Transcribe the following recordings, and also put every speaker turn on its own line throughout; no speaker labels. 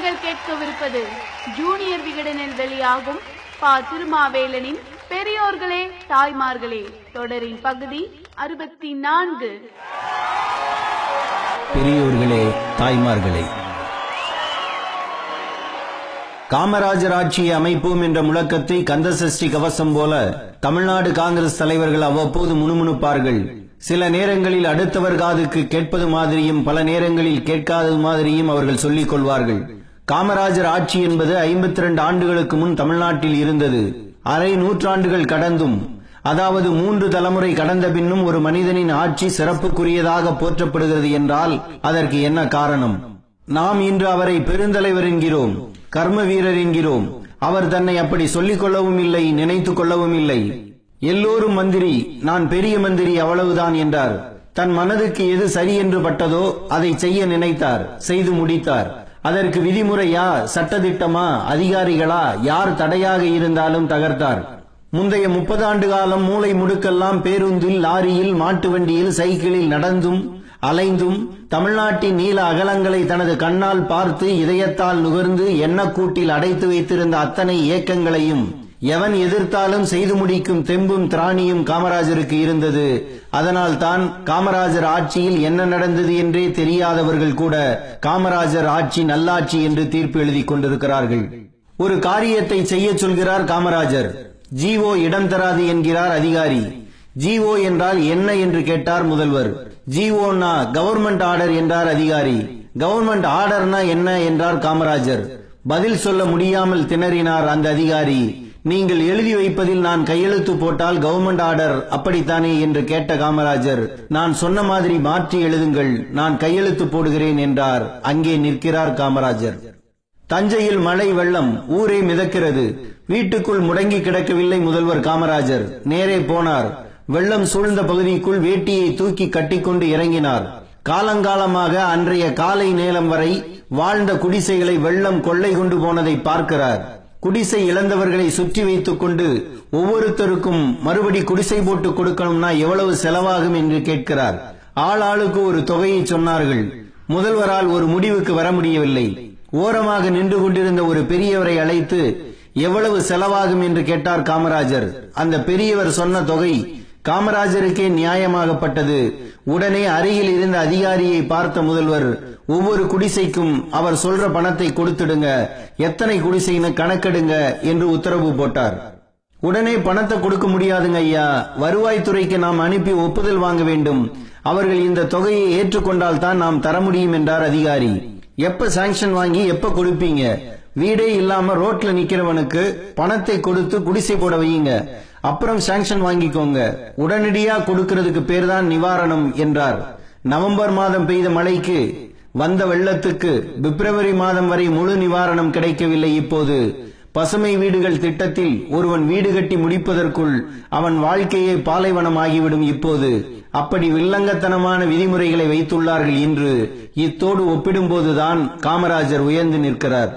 நீங்கள் கேட்கவிருப்பது ஜூனியர் விகடனில் வெளியாகும் பா. திருமாவேலனின் பெரியோர்களே தாய்மார்களே தொடரின் பகுதி 64.
பெரியோர்களே தாய்மார்களே. காமராஜர் ஆட்சியை அமைப்போம் என்ற முழக்கத்தை கந்தசஷ்டி கவசம் போல தமிழ்நாடு காங்கிரஸ் தலைவர்கள் அவ்வப்போது முணுமுணுப்பார்கள். சில நேரங்களில் அடுத்தவர் காதுக்கு கேட்பது மாதிரியும் பல நேரங்களில் கேட்காதது மாதிரியும் அவர்கள் சொல்லிக் கொள்வார்கள். காமராஜர் ஆட்சி என்பது 52 ஆண்டுகளுக்கு முன் தமிழ்நாட்டில் இருந்தது. அரை நூற்றாண்டுகள் கடந்தும், அதாவது 3 தலைமுறை கடந்த பின்னும் ஒரு மனிதனின் ஆட்சி சிறப்புக்குரியதாக போற்றப்படுகிறது என்றால் அதற்கு என்ன காரணம்? நாம் இன்று அவரை பெருந்தலைவர் என்கிறோம், கர்ம வீரர் என்கிறோம். அவர் தன்னை அப்படி சொல்லிக் கொள்ளவும் இல்லை, நினைத்துக் கொள்ளவும் இல்லை. எல்லோரும் மந்திரி, நான் பெரிய மந்திரி, அவ்வளவுதான் என்றார். தன் மனதுக்கு எது சரி என்று பட்டதோ அதை செய்ய நினைத்தார், செய்து முடித்தார். அதற்கு விதிமுறையா, சட்டதிட்டமா, அதிகாரிகளா, யார் தடையாக இருந்தாலும் தகர்த்தார். முந்தைய 30 ஆண்டு காலம் மூளை முடுக்கெல்லாம் பேருந்தில், லாரியில், மாட்டு வண்டியில், சைக்கிளில் நடந்தும் அலைந்தும் தமிழ்நாட்டின் நீல அகலங்களை தனது கண்ணால் பார்த்து இதயத்தால் நுகர்ந்து எண்ணக்கூட்டில் அடைத்து வைத்திருந்த அத்தனை இயக்கங்களையும் எவன் எதிர்த்தாலும் செய்து முடிக்கும் தெம்பும் திராணியும் காமராஜருக்கு இருந்தது. அதனால் தான் காமராஜர் ஆட்சியில் என்ன நடந்தது என்றே தெரியாதவர்கள் கூட காமராஜர் ஆட்சி நல்லாட்சி என்று தீர்ப்பு எழுதி கொண்டிருக்கிறார்கள். ஒரு காரியத்தை செய்ய சொல்கிறார் காமராஜர். ஜிஓ இடம் தராது என்கிறார் அதிகாரி. ஜிஓ என்றால் என்ன என்று கேட்டார் முதல்வர். ஜிஓனா கவர்மெண்ட் ஆர்டர் என்றார் அதிகாரி. கவர்மெண்ட் ஆர்டர்னா என்ன என்றார் காமராஜர். பதில் சொல்ல முடியாமல் திணறினார் அந்த அதிகாரி. நீங்கள் எழுதி வைப்பதில் நான் கையெழுத்து போட்டால் கவர்மெண்ட் ஆர்டர் அப்படித்தானே என்று கேட்ட காமராஜர், நான் சொன்ன மாதிரி மாற்றி எழுதுங்கள், நான் கையெழுத்து போடுகிறேன் என்றார். அங்கே நிற்கிறார் காமராஜர். தஞ்சையில் மழை வெள்ளம், ஊரே மிதக்கிறது. வீட்டுக்குள் முடங்கி கிடக்கவில்லை முதல்வர் காமராஜர். நேரே போனார். வெள்ளம் சூழ்ந்த பகுதிக்குள் வேட்டியை தூக்கி கட்டிக்கொண்டு இறங்கினார். காலங்காலமாக அன்றைய காலை நேரம் வரை வாழ்ந்த குடிசைகளை வெள்ளம் கொள்ளை கொண்டு போனதை பார்க்கிறார். குடிசை இழந்தவர்களை சுற்றி வைத்துக் கொண்டு ஒவ்வொருத்தருக்கும் மறுபடி குடிசை போட்டு கொடுக்கணும்னா எவ்வளவு செலவாகும் என்று கேட்கிறார். ஆளாளுக்கு ஒரு தொகையை சொன்னார்கள். முதல்வரால் ஒரு முடிவுக்கு வர முடியவில்லை. ஓரமாக நின்று கொண்டிருந்த ஒரு பெரியவரை அழைத்து எவ்வளவு செலவாகும் என்று கேட்டார் காமராஜர். அந்த பெரியவர் சொன்ன தொகை காமராஜருக்கே நியாயமாகப்பட்டது. உடனே அருகில் இருந்த அதிகாரியை பார்த்த முதல்வர், ஒவ்வொரு குடிசைக்கும் அவர் சொல்ற பணத்தை கொடுத்துடுங்க, எத்தனை குடிசைன்னு கணக்கெடுங்க என்று உத்தரவு போட்டார். உடனே பணத்தை கொடுக்க முடியாதுங்க ஐயா, வருவாய்த்துறைக்கு நாம் அனுப்பி ஒப்புதல் வாங்க வேண்டும். அவர்கள் இந்த தொகையை ஏற்றுக்கொண்டால் தான் நாம் தர முடியும் என்றார் அதிகாரி. எப்ப சாங்ஷன் வாங்கி எப்ப கொடுப்பீங்க? வீடே இல்லாம ரோட்ல நிக்கிறவனுக்கு பணத்தை கொடுத்து குடிசை போட வையுங்க, அப்புறம் சாங்ஷன் வாங்கிக்கோங்க. உடனடியா கொடுக்கிறதுக்கு பேர் தான் நிவாரணம் என்றார். நவம்பர் மாதம் பெய்த மழைக்கு, வந்த வெள்ளத்துக்கு பிப்ரவரி மாதம் வரை முழு நிவாரணம் கிடைக்கவில்லை. இப்போது பசுமை வீடுகள் திட்டத்தில் ஒருவன் வீடு கட்டி முடிப்பதற்குள் அவன் வாழ்க்கையே பாலைவனம் ஆகிவிடும். இப்போது அப்படி வில்லங்கத்தனமான விதிமுறைகளை வைத்துள்ளார்கள். இன்று இத்தோடு ஒப்பிடும்போதுதான் காமராஜர் உயர்ந்து நிற்கிறார்.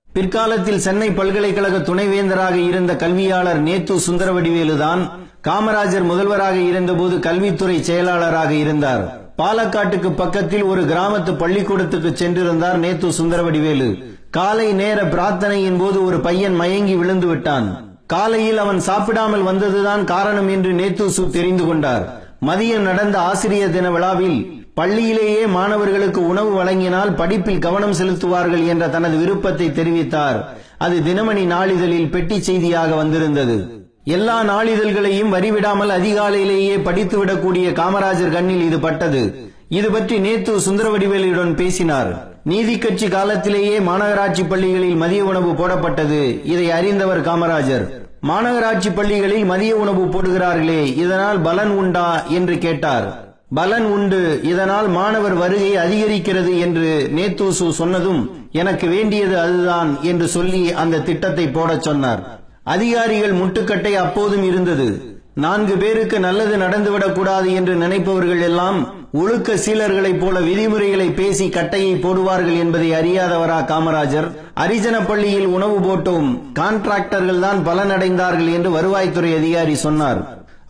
பிற்காலத்தில் சென்னை பல்கலைக்கழக துணைவேந்தராக இருந்த கல்வியாளர் நேத்து சுந்தரவடிவேலுதான் காமராஜர் முதல்வராக இருந்தபோது கல்வித்துறை செயலாளராக இருந்தார். பாலக்காட்டுக்கு பக்கத்தில் ஒரு கிராமத்து பள்ளிக்கூடத்துக்கு சென்றிருந்தார் நேத்து சுந்தரவடிவேலு. காலை நேர பிரார்த்தனையின் போது ஒரு பையன் மயங்கி விழுந்து விட்டான். காலையில் அவன் சாப்பிடாமல் வந்ததுதான் காரணம் என்று நேத்து தெரிந்து கொண்டார். மதியம் நடந்த ஆசிரியர் தின விழாவில் பள்ளியிலேயே மாணவர்களுக்கு உணவு வழங்கினால் படிப்பில் கவனம் செலுத்துவார்கள் என்ற தனது விருப்பத்தை தெரிவித்தார். அது தினமணி நாளிதழில் பெட்டி செய்தியாக வந்திருந்தது. எல்லா நாளிதழ்களையும் வரிவிடாமல் அதிகாலையிலேயே படித்துவிடக்கூடிய காமராஜர் கண்ணில் இது பட்டது. இது பற்றி நேத்து சுந்தரவடிவேலுடன் பேசினார். நீதி கட்சி காலத்திலேயே மாநகராட்சி பள்ளிகளில் மதிய உணவு போடப்பட்டது. இதை அறிந்தவர் காமராஜர். மாநகராட்சி பள்ளிகளில் மதிய உணவு போடுகிறார்களே, இதனால் பலன் உண்டா என்று கேட்டார். பலன் உண்டு, இதனால் மாணவர் வருகை அதிகரிக்கிறது என்று நேத்து சொன்னதும் எனக்கு வேண்டியது அதுதான் என்று சொல்லி அந்த திட்டத்தை போடச் சொன்னார். அதிகாரிகள் முட்டுக்கட்டை அப்போதும் இருந்தது. 4 பேருக்கு நல்லது நடந்துவிடக் கூடாது என்று நினைப்பவர்கள் எல்லாம் ஒழுக்க சீலர்களைப் போல விதிமுறைகளை பேசி கட்டையை போடுவார்கள் என்பதை அறியாதவரா காமராஜர்? அரிஜன பள்ளியில் உணவு போட்டோம், கான்ட்ராக்டர்கள் தான் பலனடைந்தார்கள் என்று வருவாய்த்துறை அதிகாரி சொன்னார்.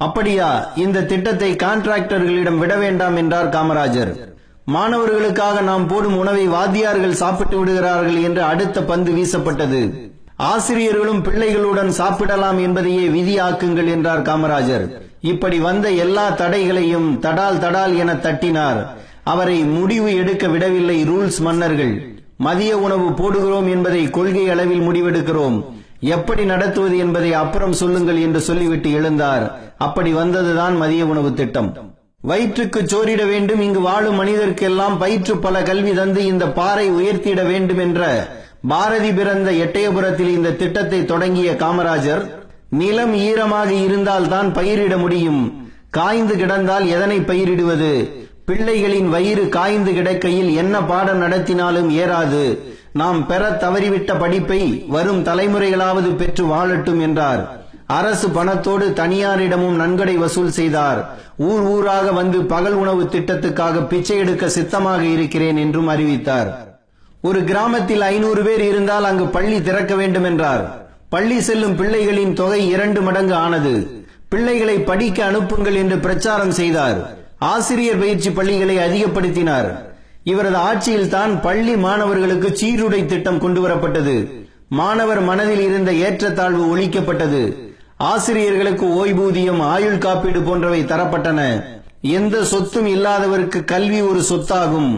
அப்படியா? இந்த திட்டத்தை கான்ட்ராக்டர்களிடம் விட வேண்டாம் என்றார் காமராஜர். மாணவர்களுக்காக நாம் போடும் உணவை வாத்தியார்கள் சாப்பிட்டு விடுகிறார்கள் என்று அடுத்த பந்து வீசப்பட்டது. ஆசிரியர்களும் பிள்ளைகளுடன் சாப்பிடலாம் என்பதையே விதியாக்குங்கள் என்றார் காமராஜர். இப்படி வந்த எல்லா தடைகளையும் தடால் தடால் என தட்டினார். அவரை முடிவு எடுக்க விடவில்லை ரூல்ஸ் மன்னர்கள். மதிய உணவு போடுகிறோம் என்பதை கொள்கை அளவில் முடிவெடுக்கிறோம், எப்படி நடத்துவது என்பதை அப்புறம் சொல்லுங்கள் என்று சொல்லிவிட்டு எழுந்தார். அப்படி வந்ததுதான் மதிய உணவு திட்டம். வயிற்றுக்கு சோறிட வேண்டும், இங்கு வாழும் மனிதர்க்கெல்லாம் பயிற்று பல கல்வி தந்து இந்த பாறை உயர்த்திட வேண்டும் என்ற பாரதி பிறந்த எட்டயபுரத்தில் இந்த திட்டத்தை தொடங்கிய காமராஜர், நிலம் ஈரமாக இருந்தால் தான் பயிரிட முடியும், காய்ந்து கிடந்தால் எதனை பயிரிடுவது, பிள்ளைகளின் வயிறு காய்ந்து கிடக்கையில் என்ன பாடம் நடத்தினாலும் ஏறாது, நாம் பெற தவறிவிட்ட படிப்பை வரும் தலைமுறைகளாவது பெற்று வாழட்டும் என்றார். அரசு பணத்தோடு தனியாரிடமும் நன்கொடை வசூல் செய்தார். ஊர் ஊராக வந்து பகல் உணவு திட்டத்துக்காக பிச்சை எடுக்க சித்தமாக இருக்கிறேன் என்றும் அறிவித்தார். ஒரு கிராமத்தில் 500 பேர் இருந்தால் அங்கு பள்ளி திறக்க வேண்டும் என்றார். பள்ளி செல்லும் பிள்ளைகளின் தொகை 2 மடங்கு ஆனது. பிள்ளைகளை படிக்க அனுப்புங்கள் என்று பிரச்சாரம் செய்தார். ஆசிரியர் பயிற்சி பள்ளிகளை அதிகப்படுத்தினார். இவரது ஆட்சியில் தான் பள்ளி மாணவர்களுக்கு சீருடை திட்டம் கொண்டு வரப்பட்டது. மாணவர் மனதில் இருந்த ஏற்றத்தாழ்வு ஒழிக்கப்பட்டது. ஆசிரியர்களுக்கு ஓய்வூதியம், ஆயுள் காப்பீடு போன்றவை தரப்பட்டன. எந்த சொத்தும் இல்லாதவருக்கு கல்வி ஒரு சொத்தாகும்.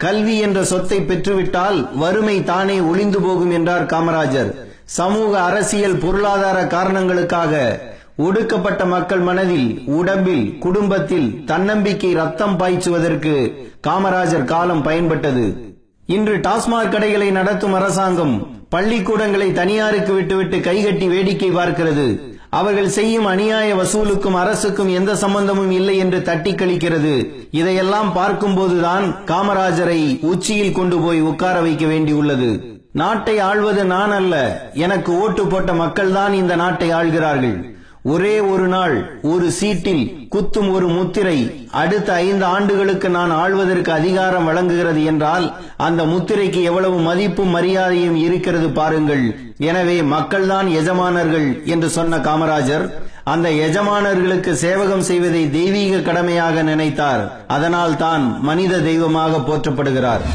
கல்வி என்ற சொத்தை பெற்றுவிட்டால் வறுமை தானே ஒளிந்து போகும் என்றார் காமராஜர். சமூக, அரசியல், பொருளாதார காரணங்களுக்காக ஒடுக்கப்பட்ட மக்கள் மனதில், உடம்பில், குடும்பத்தில் தன்னம்பிக்கை ரத்தம் பாய்ச்சுவதற்கு காமராஜர் காலம் பயன்பட்டது. இன்று டாஸ்மாக் கடைகளை நடத்தும் அரசாங்கம் பள்ளிக்கூடங்களை தனியாருக்கு விட்டுவிட்டு கைகட்டி வேடிக்கை பார்க்கிறது. அவர்கள் செய்யும் அநியாய வசூலுக்கும் அரசுக்கும் எந்த சம்பந்தமும் இல்லை என்று தட்டி கழிக்கிறது. இதையெல்லாம் பார்க்கும்போதுதான் காமராஜரை உச்சியில் கொண்டு போய் உட்கார வைக்க வேண்டியுள்ளது. நாட்டை ஆள்வது நான் அல்ல, எனக்கு ஓட்டு போட்ட மக்கள்தான் இந்த நாட்டை ஆள்கிறார்கள். ஒரே ஒரு நாள், ஒரு சீட்டில் குத்தும் ஒரு முத்திரை அடுத்த 5 ஆண்டுகளுக்கு நான் ஆள்வதற்கு அதிகாரம் வழங்குகிறது என்றால் அந்த முத்திரைக்கு எவ்வளவு மதிப்பும் மரியாதையும் இருக்கிறது பாருங்கள். எனவே மக்கள்தான் எஜமானர்கள் என்று சொன்ன காமராஜர் அந்த எஜமானர்களுக்கு சேவகம் செய்வதை தெய்வீக கடமையாக நினைத்தார். அதனால் தான் மனித தெய்வமாக போற்றப்படுகிறார்.